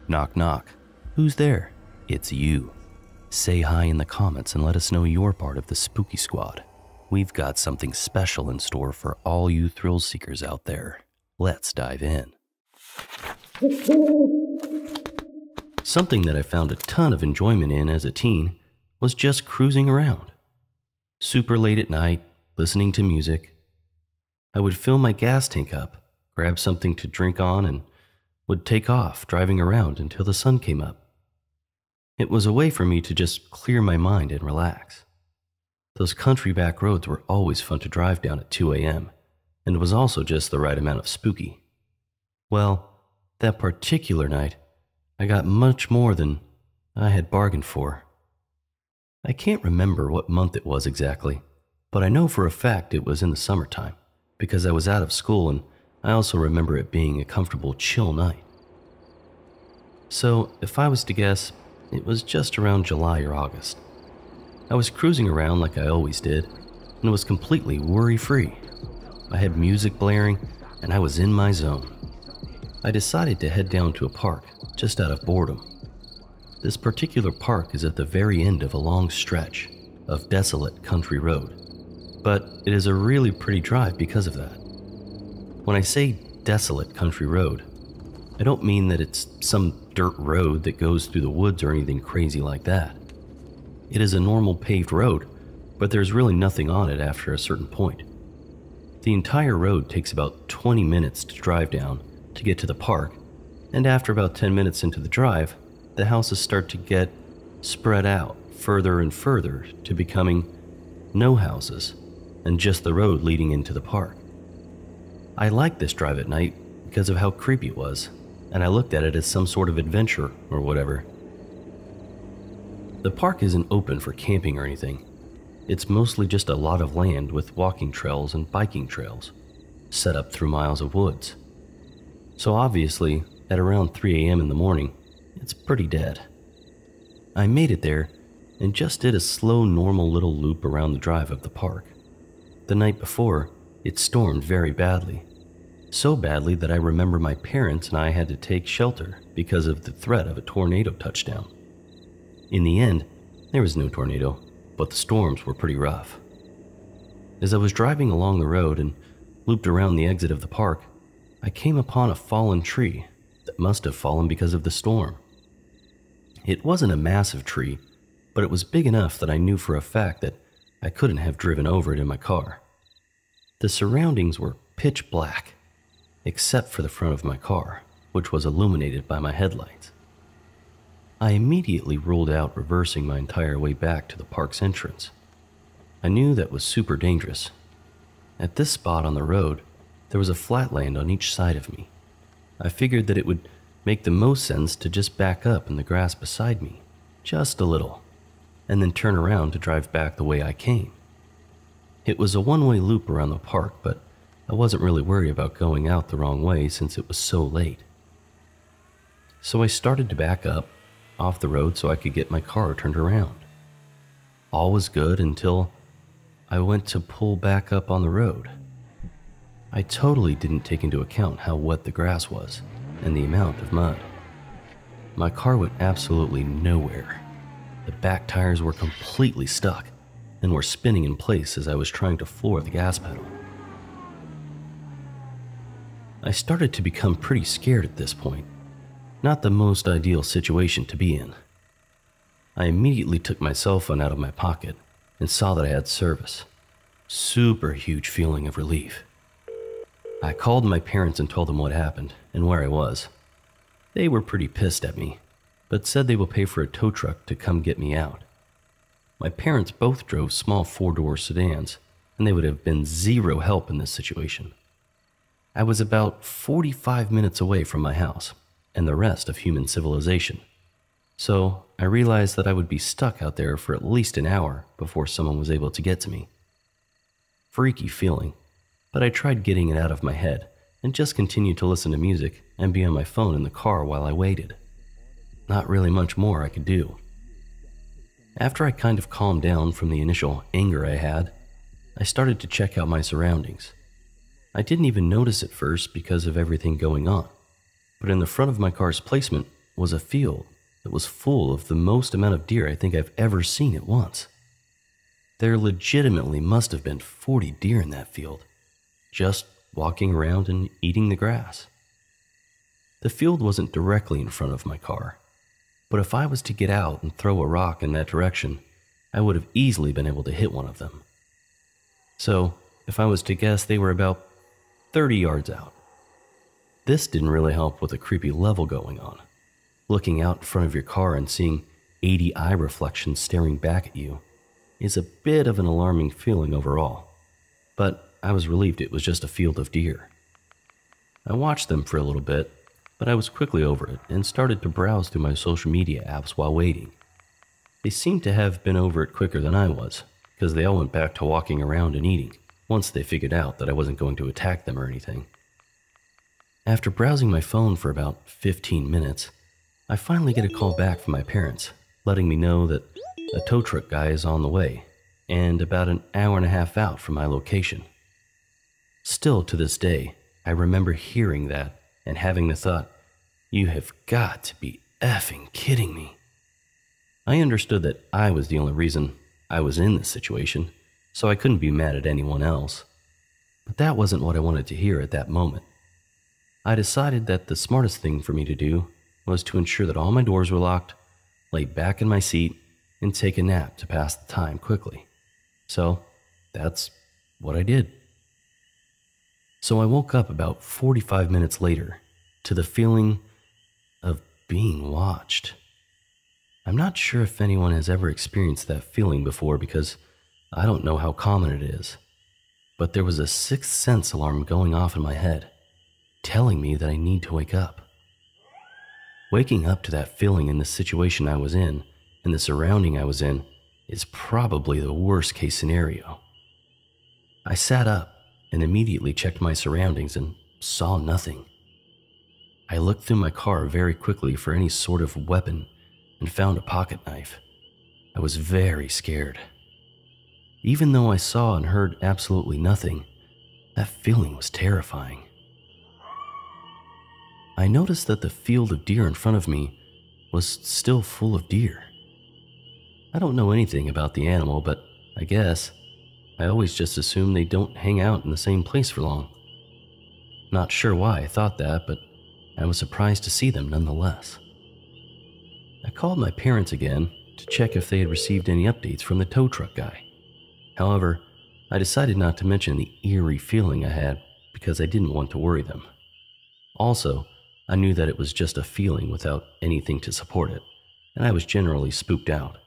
Knock knock. Who's there? It's you. Say hi in the comments and let us know you're part of the Spooky Squad. We've got something special in store for all you thrill seekers out there. Let's dive in. Something that I found a ton of enjoyment in as a teen was just cruising around. Super late at night, listening to music. I would fill my gas tank up, grab something to drink on, and would take off driving around until the sun came up. It was a way for me to just clear my mind and relax. Those country back roads were always fun to drive down at 2 a.m., and was also just the right amount of spooky. Well, that particular night, I got much more than I had bargained for. I can't remember what month it was exactly, but I know for a fact it was in the summertime, because I was out of school, and I also remember it being a comfortable, chill night. So, if I was to guess, it was just around July or August. I was cruising around like I always did, and was completely worry-free. I had music blaring, and I was in my zone. I decided to head down to a park, just out of boredom. This particular park is at the very end of a long stretch of desolate country road, but it is a really pretty drive because of that. When I say desolate country road, I don't mean that it's some dirt road that goes through the woods or anything crazy like that. It is a normal paved road, but there's really nothing on it after a certain point. The entire road takes about 20 minutes to drive down to get to the park, and after about 10 minutes into the drive, the houses start to get spread out further and further to becoming no houses and just the road leading into the park. I liked this drive at night because of how creepy it was, and I looked at it as some sort of adventure or whatever. The park isn't open for camping or anything. It's mostly just a lot of land with walking trails and biking trails, set up through miles of woods. So obviously, at around 3 a.m. in the morning, it's pretty dead. I made it there and just did a slow, normal little loop around the drive of the park. The night before, it stormed very badly. So badly that I remember my parents and I had to take shelter because of the threat of a tornado touchdown. In the end, there was no tornado, but the storms were pretty rough. As I was driving along the road and looped around the exit of the park, I came upon a fallen tree that must have fallen because of the storm. It wasn't a massive tree, but it was big enough that I knew for a fact that I couldn't have driven over it in my car. The surroundings were pitch black, except for the front of my car, which was illuminated by my headlights. I immediately ruled out reversing my entire way back to the park's entrance. I knew that was super dangerous. At this spot on the road, there was a flatland on each side of me. I figured that it would make the most sense to just back up in the grass beside me, just a little, and then turn around to drive back the way I came. It was a one-way loop around the park, but I wasn't really worried about going out the wrong way since it was so late. So I started to back up off the road so I could get my car turned around. All was good until I went to pull back up on the road. I totally didn't take into account how wet the grass was and the amount of mud. My car went absolutely nowhere. The back tires were completely stuck and were spinning in place as I was trying to floor the gas pedal. I started to become pretty scared at this point. Not the most ideal situation to be in. I immediately took my cell phone out of my pocket and saw that I had service. Super huge feeling of relief. I called my parents and told them what happened and where I was. They were pretty pissed at me, but said they will pay for a tow truck to come get me out. My parents both drove small 4-door sedans, and they would have been zero help in this situation. I was about 45 minutes away from my house and the rest of human civilization, so I realized that I would be stuck out there for at least an hour before someone was able to get to me. Freaky feeling, but I tried getting it out of my head and just continued to listen to music and be on my phone in the car while I waited. Not really much more I could do. After I kind of calmed down from the initial anger I had, I started to check out my surroundings. I didn't even notice at first because of everything going on, but in the front of my car's placement was a field that was full of the most amount of deer I think I've ever seen at once. There legitimately must have been 40 deer in that field, just walking around and eating the grass. The field wasn't directly in front of my car, but if I was to get out and throw a rock in that direction, I would have easily been able to hit one of them. So, if I was to guess, they were about 30 yards out. This didn't really help with the creepy level going on. Looking out in front of your car and seeing 80 eye reflections staring back at you is a bit of an alarming feeling overall, but I was relieved it was just a field of deer. I watched them for a little bit, but I was quickly over it and started to browse through my social media apps while waiting. They seemed to have been over it quicker than I was, because they all went back to walking around and eating once they figured out that I wasn't going to attack them or anything. After browsing my phone for about 15 minutes, I finally get a call back from my parents, letting me know that a tow truck guy is on the way, and about an hour and a half out from my location. Still to this day, I remember hearing that and having the thought, "You have got to be effing kidding me." I understood that I was the only reason I was in this situation, so I couldn't be mad at anyone else. But that wasn't what I wanted to hear at that moment. I decided that the smartest thing for me to do was to ensure that all my doors were locked, lay back in my seat, and take a nap to pass the time quickly. So that's what I did. So I woke up about 45 minutes later to the feeling of being watched. I'm not sure if anyone has ever experienced that feeling before because I don't know how common it is, but there was a sixth sense alarm going off in my head, telling me that I need to wake up. Waking up to that feeling in the situation I was in and the surrounding I was in is probably the worst case scenario. I sat up and immediately checked my surroundings and saw nothing. I looked through my car very quickly for any sort of weapon and found a pocket knife. I was very scared. Even though I saw and heard absolutely nothing, that feeling was terrifying. I noticed that the field of deer in front of me was still full of deer. I don't know anything about the animal, but I guess I always just assume they don't hang out in the same place for long. Not sure why I thought that, but I was surprised to see them nonetheless. I called my parents again to check if they had received any updates from the tow truck guy. However, I decided not to mention the eerie feeling I had because I didn't want to worry them. Also, I knew that it was just a feeling without anything to support it, and I was generally spooked out.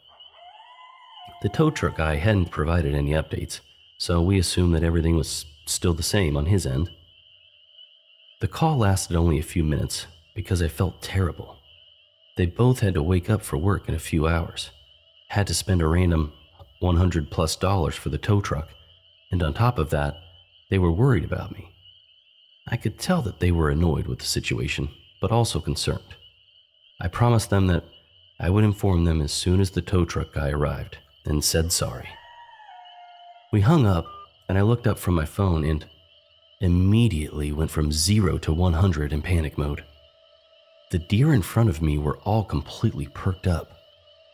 The tow truck guy hadn't provided any updates, so we assumed that everything was still the same on his end. The call lasted only a few minutes because I felt terrible. They both had to wake up for work in a few hours, had to spend a random $100+ for the tow truck, and on top of that, they were worried about me. I could tell that they were annoyed with the situation, but also concerned. I promised them that I would inform them as soon as the tow truck guy arrived, and said sorry. We hung up, and I looked up from my phone and immediately went from 0 to 100 in panic mode. The deer in front of me were all completely perked up,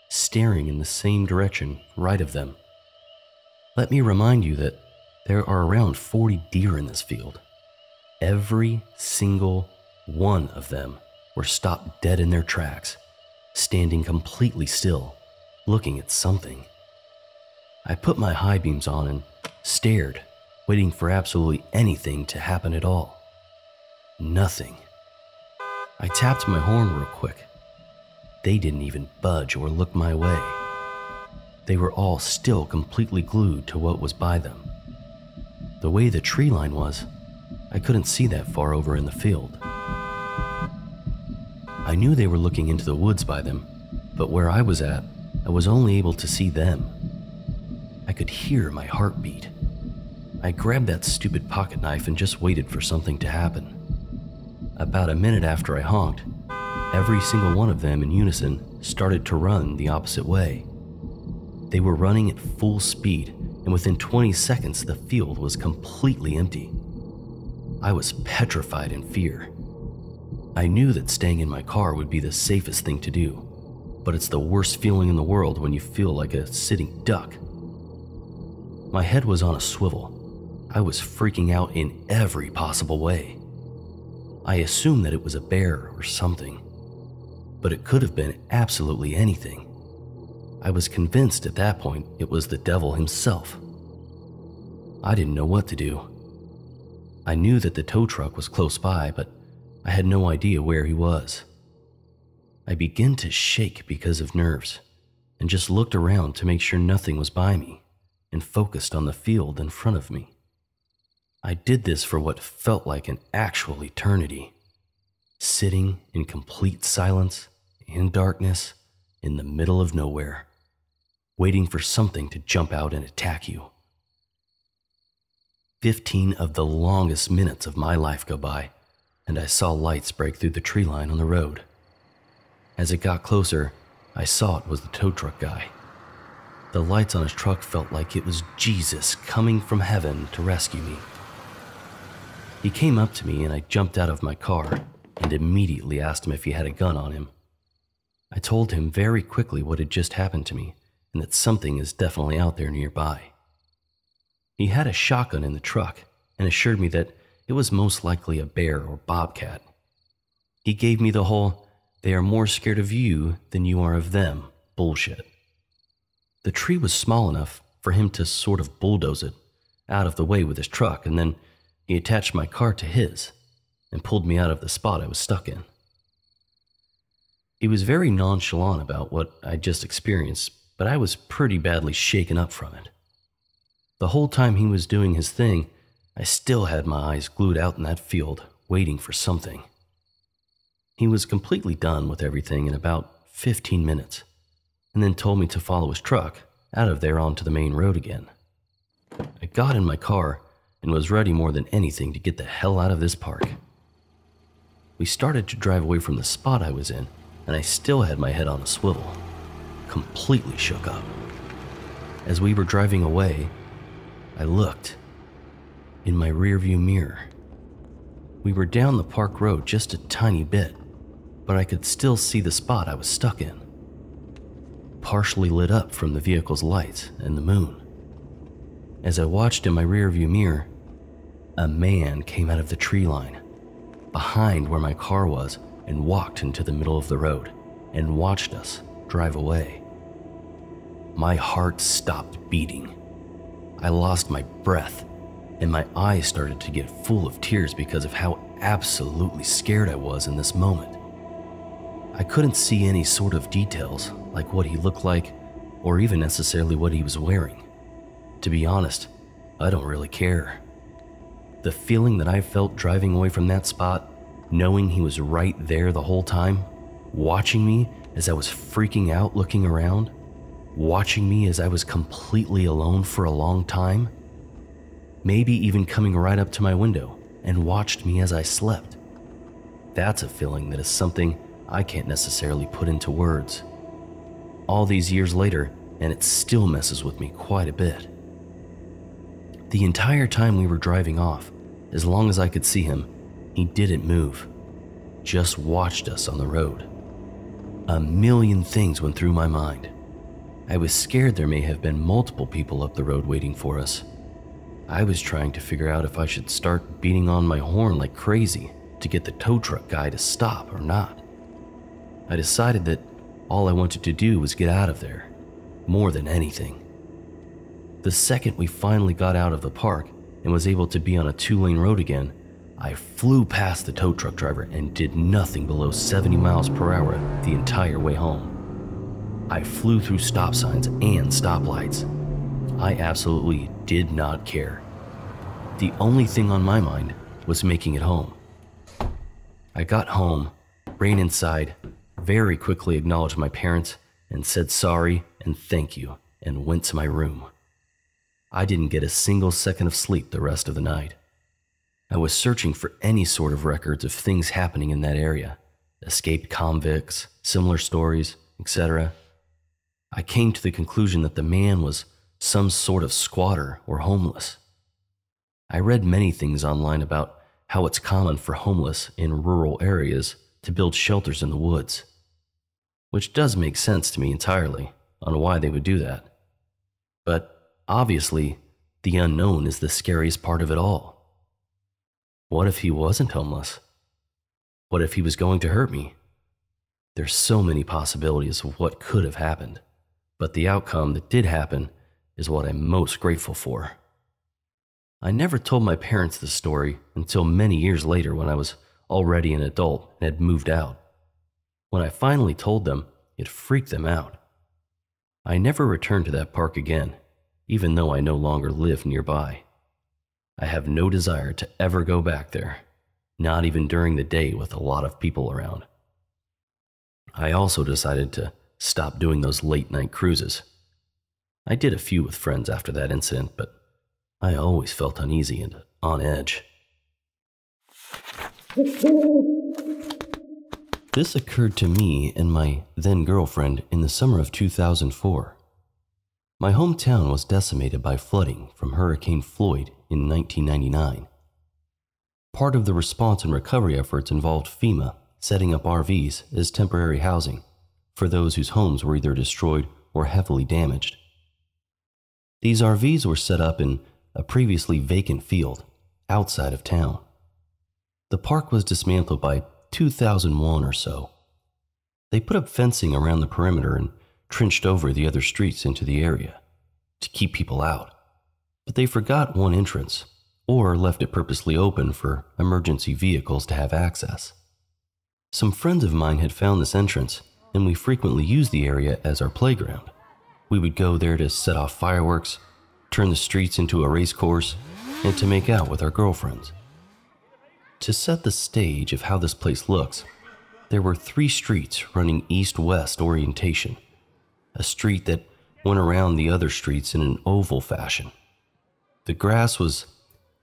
staring in the same direction right of them. Let me remind you that there are around 40 deer in this field. Every single one of them were stopped dead in their tracks, standing completely still, looking at something. I put my high beams on and stared, waiting for absolutely anything to happen at all. Nothing. I tapped my horn real quick. They didn't even budge or look my way. They were all still completely glued to what was by them. The way the tree line was, I couldn't see that far over in the field. I knew they were looking into the woods by them, but where I was at, I was only able to see them. I could hear my heartbeat. I grabbed that stupid pocket knife and just waited for something to happen. About a minute after I honked, every single one of them in unison started to run the opposite way. They were running at full speed, and within 20 seconds the field was completely empty. I was petrified in fear. I knew that staying in my car would be the safest thing to do, but it's the worst feeling in the world when you feel like a sitting duck. My head was on a swivel. I was freaking out in every possible way. I assumed that it was a bear or something, but it could have been absolutely anything. I was convinced at that point it was the devil himself. I didn't know what to do. I knew that the tow truck was close by, but I had no idea where he was. I began to shake because of nerves and just looked around to make sure nothing was by me and focused on the field in front of me. I did this for what felt like an actual eternity, sitting in complete silence, in darkness, in the middle of nowhere, waiting for something to jump out and attack you. 15 of the longest minutes of my life go by, and I saw lights break through the tree line on the road. As it got closer, I saw it was the tow truck guy. The lights on his truck felt like it was Jesus coming from heaven to rescue me. He came up to me and I jumped out of my car and immediately asked him if he had a gun on him. I told him very quickly what had just happened to me and that something is definitely out there nearby. He had a shotgun in the truck and assured me that it was most likely a bear or bobcat. He gave me the whole, "they are more scared of you than you are of them" bullshit. The tree was small enough for him to sort of bulldoze it out of the way with his truck, and then he attached my car to his and pulled me out of the spot I was stuck in. He was very nonchalant about what I just experienced, but I was pretty badly shaken up from it. The whole time he was doing his thing, I still had my eyes glued out in that field, waiting for something. He was completely done with everything in about 15 minutes, and then told me to follow his truck out of there onto the main road again. I got in my car and was ready more than anything to get the hell out of this park. We started to drive away from the spot I was in, and I still had my head on a swivel, completely shook up. As we were driving away, I looked in my rearview mirror. We were down the park road just a tiny bit, but I could still see the spot I was stuck in, partially lit up from the vehicle's lights and the moon. As I watched in my rearview mirror, a man came out of the tree line behind where my car was and walked into the middle of the road and watched us drive away. My heart stopped beating. I lost my breath, and my eyes started to get full of tears because of how absolutely scared I was in this moment. I couldn't see any sort of details, like what he looked like, or even necessarily what he was wearing. To be honest, I don't really care. The feeling that I felt driving away from that spot, knowing he was right there the whole time, watching me as I was freaking out looking around, watching me as I was completely alone for a long time, maybe even coming right up to my window and watched me as I slept. That's a feeling that is something I can't necessarily put into words. All these years later, and it still messes with me quite a bit. The entire time we were driving off, as long as I could see him, he didn't move, just watched us on the road. A million things went through my mind. I was scared there may have been multiple people up the road waiting for us. I was trying to figure out if I should start beating on my horn like crazy to get the tow truck guy to stop or not. I decided that all I wanted to do was get out of there, more than anything. The second we finally got out of the park and was able to be on a 2-lane road again, I flew past the tow truck driver and did nothing below 70 miles per hour the entire way home. I flew through stop signs and stoplights. I absolutely did not care. The only thing on my mind was making it home. I got home, ran inside, very quickly acknowledged my parents and said sorry and thank you and went to my room. I didn't get a single second of sleep the rest of the night. I was searching for any sort of records of things happening in that area, escaped convicts, similar stories, etc. I came to the conclusion that the man was some sort of squatter or homeless. I read many things online about how it's common for homeless in rural areas to build shelters in the woods, which does make sense to me entirely on why they would do that. But obviously, the unknown is the scariest part of it all. What if he wasn't homeless? What if he was going to hurt me? There's so many possibilities of what could have happened, but the outcome that did happen is what I'm most grateful for. I never told my parents this story until many years later when I was already an adult and had moved out. When I finally told them, it freaked them out. I never returned to that park again, even though I no longer live nearby. I have no desire to ever go back there, not even during the day with a lot of people around. I also decided to stop doing those late-night cruises. I did a few with friends after that incident, but I always felt uneasy and on edge. This occurred to me and my then-girlfriend in the summer of 2004. My hometown was decimated by flooding from Hurricane Floyd in 1999. Part of the response and recovery efforts involved FEMA setting up RVs as temporary housing for those whose homes were either destroyed or heavily damaged. These RVs were set up in a previously vacant field outside of town. The park was dismantled by 2001 or so. They put up fencing around the perimeter and trenched over the other streets into the area to keep people out, but they forgot one entrance or left it purposely open for emergency vehicles to have access. Some friends of mine had found this entrance, and we frequently used the area as our playground. We would go there to set off fireworks, turn the streets into a race course, and to make out with our girlfriends. To set the stage of how this place looks, there were 3 streets running east-west orientation, a street that went around the other streets in an oval fashion. The grass was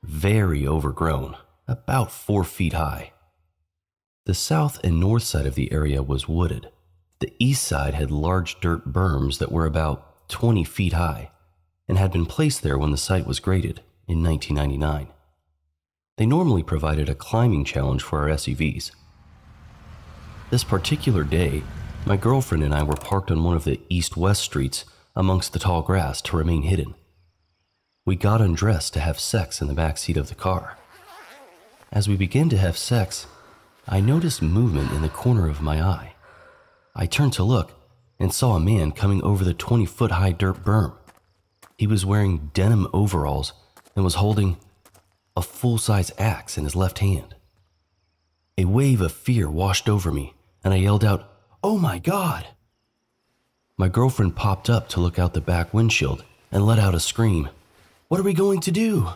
very overgrown, about 4 feet high. The south and north side of the area was wooded. The east side had large dirt berms that were about 20 feet high and had been placed there when the site was graded in 1999. They normally provided a climbing challenge for our SUVs. This particular day, my girlfriend and I were parked on one of the east-west streets amongst the tall grass to remain hidden. We got undressed to have sex in the back seat of the car. As we began to have sex, I noticed movement in the corner of my eye. I turned to look and saw a man coming over the 20-foot-high dirt berm. He was wearing denim overalls and was holding a full-size axe in his left hand. A wave of fear washed over me, and I yelled out, "Oh my God!" My girlfriend popped up to look out the back windshield and let out a scream. "What are we going to do?"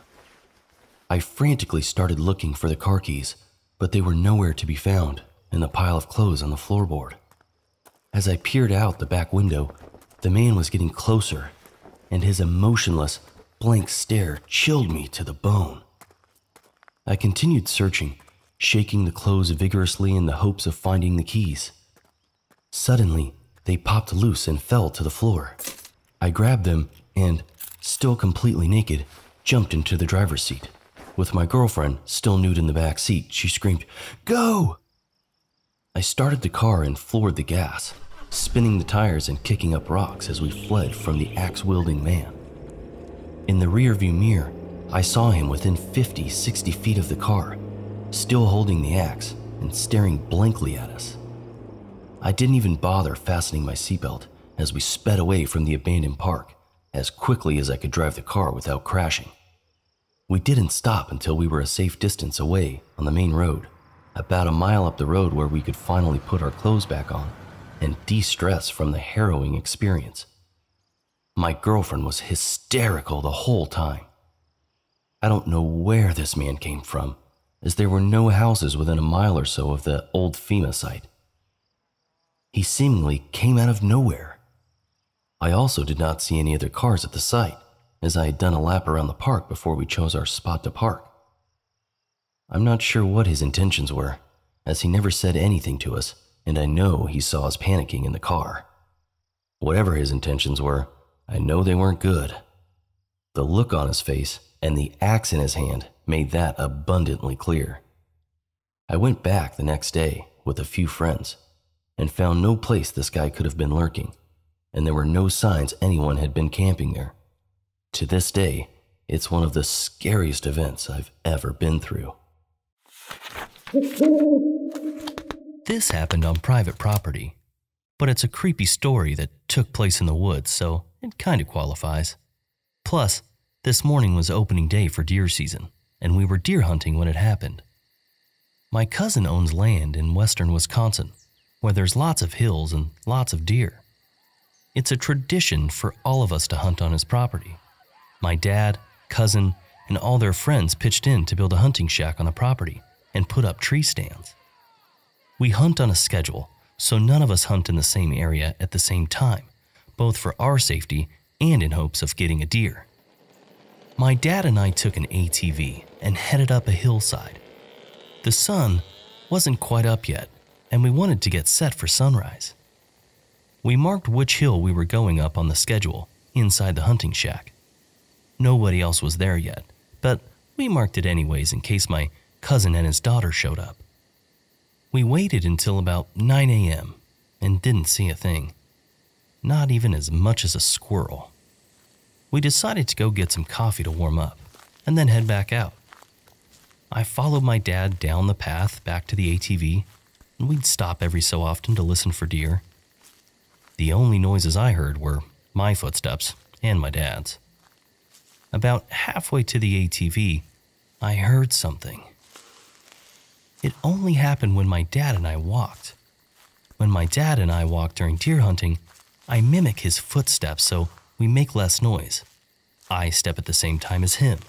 I frantically started looking for the car keys, but they were nowhere to be found in the pile of clothes on the floorboard. As I peered out the back window, the man was getting closer, and his emotionless, blank stare chilled me to the bone. I continued searching, shaking the clothes vigorously in the hopes of finding the keys. Suddenly, they popped loose and fell to the floor. I grabbed them and, still completely naked, jumped into the driver's seat. With my girlfriend still nude in the back seat, she screamed, "Go!" I started the car and floored the gas, spinning the tires and kicking up rocks as we fled from the axe-wielding man. In the rearview mirror, I saw him within 50, 60 feet of the car, still holding the axe and staring blankly at us. I didn't even bother fastening my seatbelt as we sped away from the abandoned park as quickly as I could drive the car without crashing. We didn't stop until we were a safe distance away on the main road, about a mile up the road where we could finally put our clothes back on and de-stress from the harrowing experience. My girlfriend was hysterical the whole time. I don't know where this man came from, as there were no houses within a mile or so of the old FEMA site. He seemingly came out of nowhere. I also did not see any other cars at the site, as I had done a lap around the park before we chose our spot to park. I'm not sure what his intentions were, as he never said anything to us, and I know he saw us panicking in the car. Whatever his intentions were, I know they weren't good. The look on his face and the axe in his hand made that abundantly clear. I went back the next day with a few friends and found no place this guy could have been lurking, and there were no signs anyone had been camping there. To this day, it's one of the scariest events I've ever been through. This happened on private property, but it's a creepy story that took place in the woods, so it kind of qualifies. Plus, this morning was opening day for deer season, and we were deer hunting when it happened. My cousin owns land in western Wisconsin, where there's lots of hills and lots of deer. It's a tradition for all of us to hunt on his property. My dad, cousin, and all their friends pitched in to build a hunting shack on the property and put up tree stands. We hunt on a schedule, so none of us hunt in the same area at the same time, both for our safety and in hopes of getting a deer. My dad and I took an ATV and headed up a hillside. The sun wasn't quite up yet, and we wanted to get set for sunrise. We marked which hill we were going up on the schedule inside the hunting shack. Nobody else was there yet, but we marked it anyways in case my cousin and his daughter showed up. We waited until about 9 a.m. and didn't see a thing, not even as much as a squirrel. We decided to go get some coffee to warm up and then head back out. I followed my dad down the path back to the ATV, and we'd stop every so often to listen for deer. The only noises I heard were my footsteps and my dad's. About halfway to the ATV, I heard something. It only happened when my dad and I walked. When my dad and I walk during deer hunting, I mimic his footsteps so we make less noise. I step at the same time as him.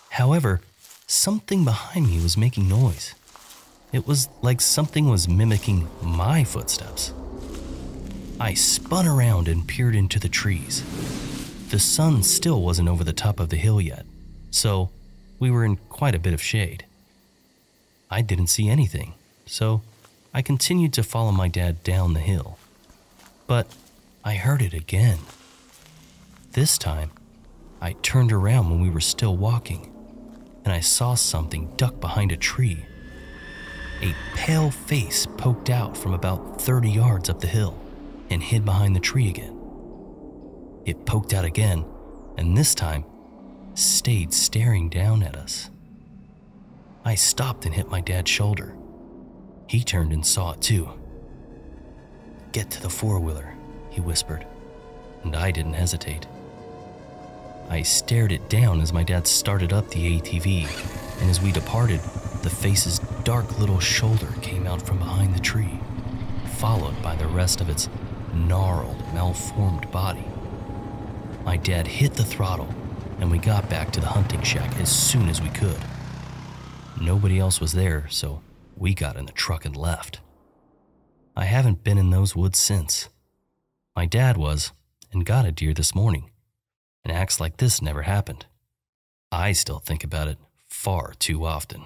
However, something behind me was making noise. It was like something was mimicking my footsteps. I spun around and peered into the trees. The sun still wasn't over the top of the hill yet, so we were in quite a bit of shade. I didn't see anything, so I continued to follow my dad down the hill. But I heard it again. This time, I turned around when we were still walking, and I saw something duck behind a tree. A pale face poked out from about 30 yards up the hill and hid behind the tree again. It poked out again, and this time, stayed staring down at us. I stopped and hit my dad's shoulder. He turned and saw it too. "Get to the four-wheeler," he whispered, and I didn't hesitate. I stared it down as my dad started up the ATV, and as we departed, the face's dark little shoulder came out from behind the tree, followed by the rest of its gnarled, malformed body. My dad hit the throttle, and we got back to the hunting shack as soon as we could. Nobody else was there, so we got in the truck and left. I haven't been in those woods since. My dad was, and got a deer this morning, and acts like this never happened. I still think about it far too often.